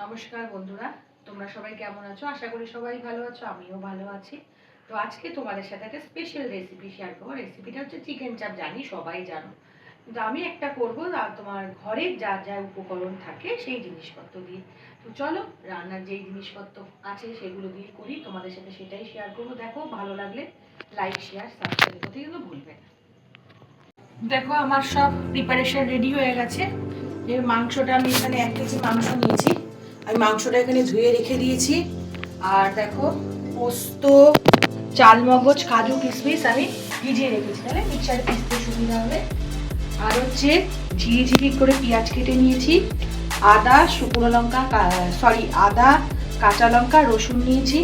নমস্কার বন্ধুরা, তোমরা সবাই কেমন আছো? আশা করি সবাই ভালো আছো, আমিও ভালো আছি। তো আজকে তোমাদের সাথে একটা স্পেশাল রেসিপি শেয়ার করবো। রেসিপিটা হচ্ছে চিকেন চাপ। জানি সবাই জানো, কিন্তু আমি একটা করবো তোমার ঘরের যা যা উপকরণ থাকে সেই জিনিসপত্র দিয়ে। তো চলো, রান্নার যেই জিনিসপত্র আছে সেগুলো দিয়ে করি, তোমাদের সাথে সেটাই শেয়ার করবো। দেখো, ভালো লাগলে লাইক, শেয়ার, সাবস্ক্রাইব করতে কিন্তু ভুলবে না। দেখো, আমার সব প্রিপারেশন রেডি হয়ে গেছে। এর মাংসটা আমি এখানে 1 কেজি মাংস নিয়েছি। আমি মাংসটা এখানে ধুয়ে রেখে দিয়েছি। আর দেখো, পোস্ত, চালমগজ, কাজু, কিশমিশ আমি ভিজিয়ে রেখেছি, তাহলে মিক্সারে পিসতে সুবিধা হবে। আর হচ্ছে ঝিরি করে পেঁয়াজ কেটে নিয়েছি। আদা, শুকনো লঙ্কা, আদা, কাঁচা লঙ্কা, রসুন নিয়েছি।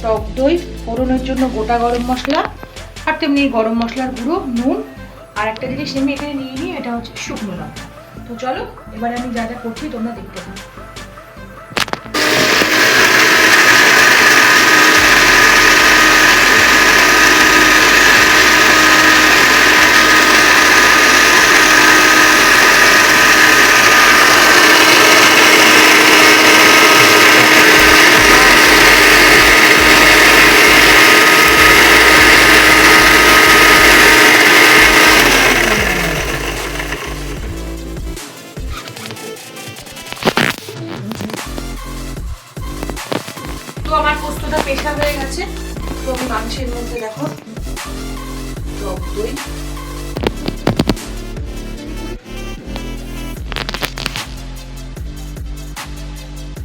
টক দই, ফোড়নের জন্য গোটা গরম মশলা, আর তেমনি গরম মশলার গুঁড়ো, নুন। আর একটা জিনিস আমি এখানে নিয়ে নিই, এটা হচ্ছে শুকনো লঙ্কা। তো চলো, এবার আমি যা যা করছি তোমরা দেখতে পাবো। আমার পোস্তটা পেশা হয়ে গেছে। তো আমি মাংসের মধ্যে দেখো টক দই,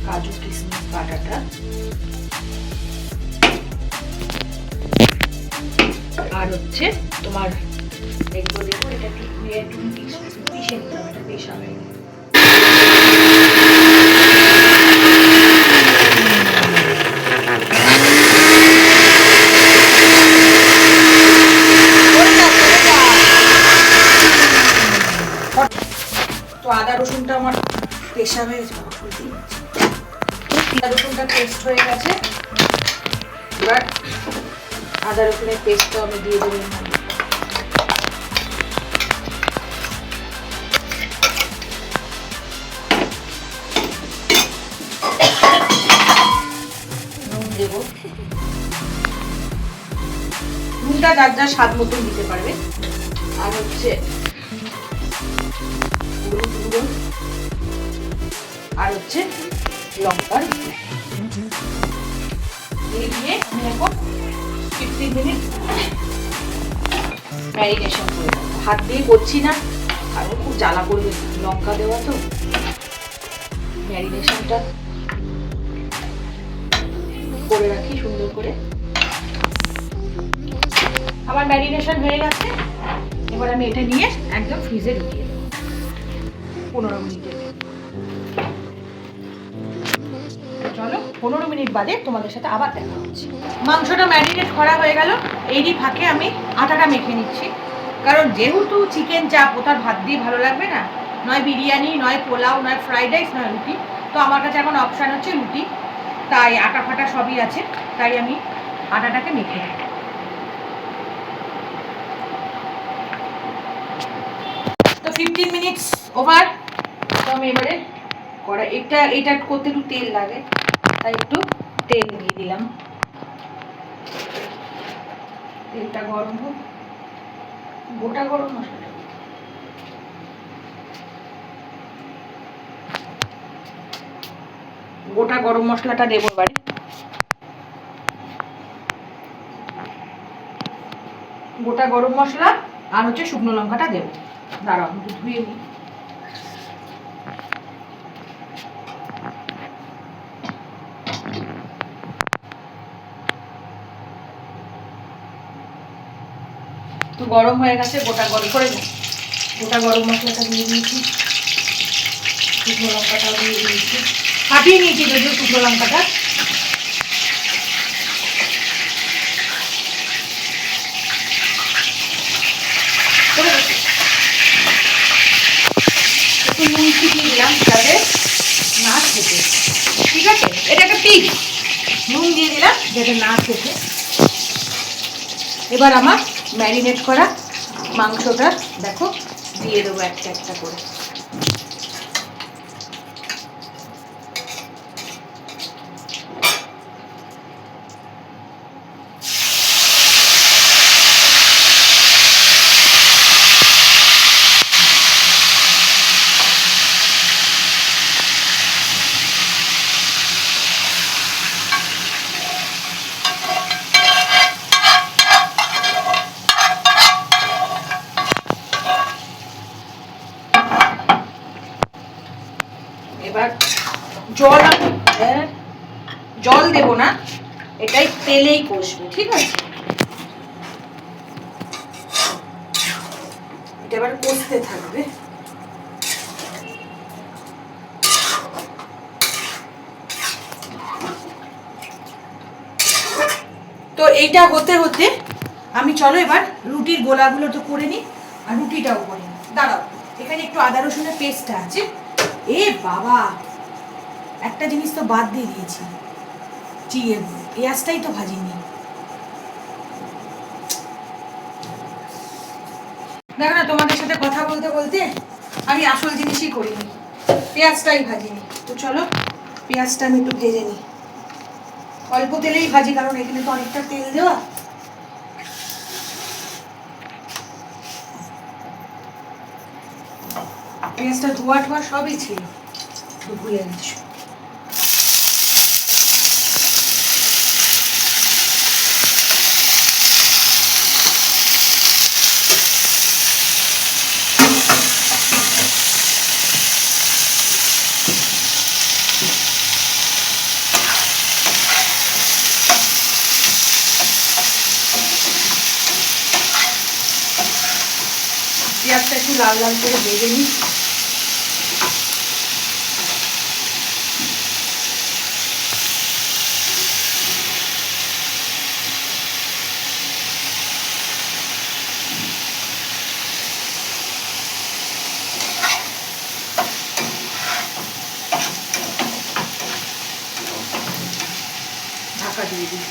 কাজু কিশমিশ বাটাটা, আর হচ্ছে তোমার এগুলো দেবো। এটা একটু পিষে নিতে হবে, এটা পেশা হয়ে গেছে। তো আদা রসুনটা আমার পেশা হয়ে গেছে, আদা রসুনটা পেস্ট হয়ে গেছে। এবার আদা রসুনের পেস্টটা আমি দিয়ে দেবো। নুন দেবো, নুনটা যার যার স্বাদ মতন দিতে পারবে। আর হচ্ছে হলুদ গুঁড়ো, আর হচ্ছে লঙ্কার দিয়ে আমি এখন 15 মিনিট ম্যারিনেশন করে দেবো। হাত দিয়ে করছি না, কারণ খুব জ্বালা করবে লঙ্কা দেওয়া, তো ম্যারিনেশনটা করে রাখি সুন্দর করে। আমার ম্যারিনেশন হয়ে গেছে। এবার আমি এটা নিয়ে একদম ফ্রিজে ঢুকিয়ে দেবো 15 মিনিটের। চলো, 15 মিনিট বাদে তোমাদের সাথে আবার দেখা হচ্ছে। মাংসটা ম্যারিনেট করা হয়ে গেল। এরই ফাঁকে আমি আটাটা মেখে নিচ্ছি, কারণ যেহেতু চিকেন চাপ, ওটার ভাত দিয়ে ভালো লাগবে না, নয় বিরিয়ানি, নয় পোলাও, নয় ফ্রাইড রাইস, নয় রুটি। তো আমার কাছে এখন অপশান হচ্ছে রুটি, তাই আটা ফাটা সবই আছে, তাই আমি আটাটাকে মেখে নিই। তো 15 মিনিটস ওভার। তো আমি এবারে এটা করতে একটু তেল লাগে, তাই একটু তেল দিয়ে দিলাম। তেলটা গরম হোক। গোটা গরম মশলা, গোটা গরম মশলাটা দেবো এবারে। গোটা গরম মশলা আর হচ্ছে শুকনো লঙ্কাটা দেবো। দাঁড়াও, একটু ধুয়ে নিই। তো গরম হয়ে গেছে, গোটা গরম মশলাটা দিয়ে দিয়েছি, শুকনো লঙ্কাটাও দিয়ে দিয়েছি। ফাটিয়ে নিয়েছি যদিও শুকনো লঙ্কাটা। একটু নুন ছিটিয়ে দিলাম যাতে না খেতে, ঠিক আছে? এটা একটা টিপ, নুন দিয়ে দিলাম যাতে না খেতে। এবার আমার ম্যারিনেট করা মাংসটা দেখো দিয়ে দেবো একটা একটা করে। জল জল দেব না, এটাই তেলেই কষবে, ঠিক আছে? এটা এবার কষতে থাকবে। তো এইটা হতে হতে আমি চলো এবার রুটির গোলাগুলো তো করে নিই, আর রুটিটাও করে নিই। দাঁড়াও, এখানে একটু আদা রসুনের পেস্ট আছে। এ বাবা, একটা জিনিস তো বাদ দিয়ে দিয়েছি, পেঁয়াজটাই তো ভাজিনি। দেখো না, তোমাদের সাথে কথা বলতে বলতে আমি আসল জিনিসই করিনি, পেঁয়াজটাই ভাজিনি। তো চলো পেঁয়াজটা আমি একটু ভেজে নিই, অল্প তেলেই ভাজি, কারণ এখানে তো অনেকটা তেল দেওয়া। পেঁয়াজটা ধোয়া ঠোয়া সবই ছিল, ভুলে গেছি। পেঁয়াজটা একটু লাল লাল করে ভেজে নিই। ঢাকা দিয়ে দিই,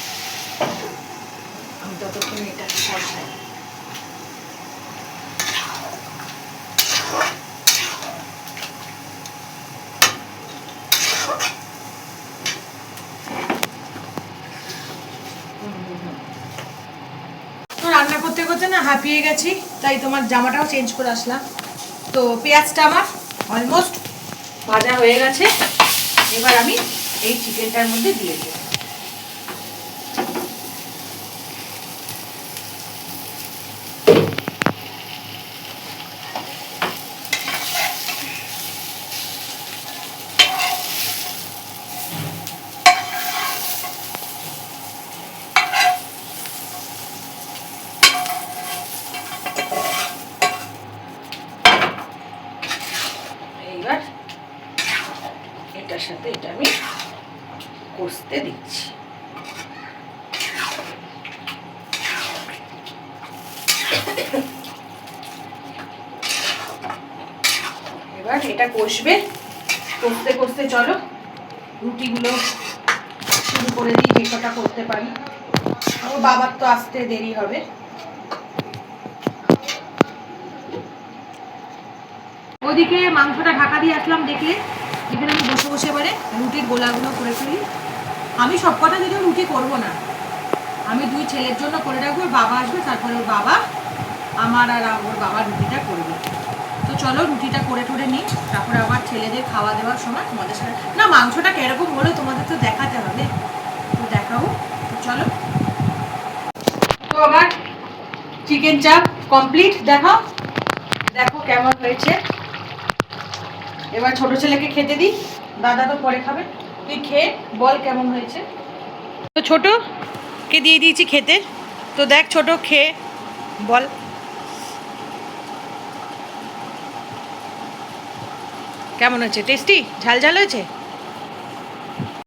আমি ততক্ষণে এটা কষাই। রান্না করতে করতে না হাঁপিয়ে গেছি, তাই তোমার জামাটাও চেঞ্জ করে আসলাম। তো পেঁয়াজটা আমার অলমোস্ট ভাজা হয়ে গেছে, এবার আমি এই চিকেনটার মধ্যে দিয়ে দেব। এইবার এটার সাথে এটা আমি কষতে দিচ্ছি। এবার এটা কষবে, কষতে কষতে চলো রুটিগুলো শুরু করে দিই, যে কটা করতে পারি। আমার বাবার তো আসতে দেরি হবে। ওদিকে মাংসটা ঢাকা দিয়ে আসলাম, দেখলে এখানে আমি বসে বসে এবারে রুটির গোলাগুলো করে ফেলি। আমি সব কটা যদিও রুটি করব না, আমি দুই ছেলের জন্য করে রাখবো, বাবা আসবে, তারপরে ওর বাবা আমার আর ওর বাবা রুটিটা করবে। তো চলো রুটিটা করে ঠরে নিই, তারপরে আবার ছেলেদের খাওয়া দেওয়ার সময় তোমাদের সাথে না মাংসটা কিরকম হলো তোমাদের তো দেখাতে হবে, তো দেখাবো। তো চলো, তো আমার চিকেন চাপ কমপ্লিট, দেখাও দেখো কেমন হয়েছে। এবার ছোট ছেলেকে খেতে দিই, দাদা তো পরে খাবে, তুই খেয়ে বল কেমন হয়েছে। তো ছোটকে দিয়ে দিয়েছি খেতে, তো দেখ ছোট খেয়ে বল কেমন হয়েছে, টেস্টি ঝাল ঝাল হয়েছে।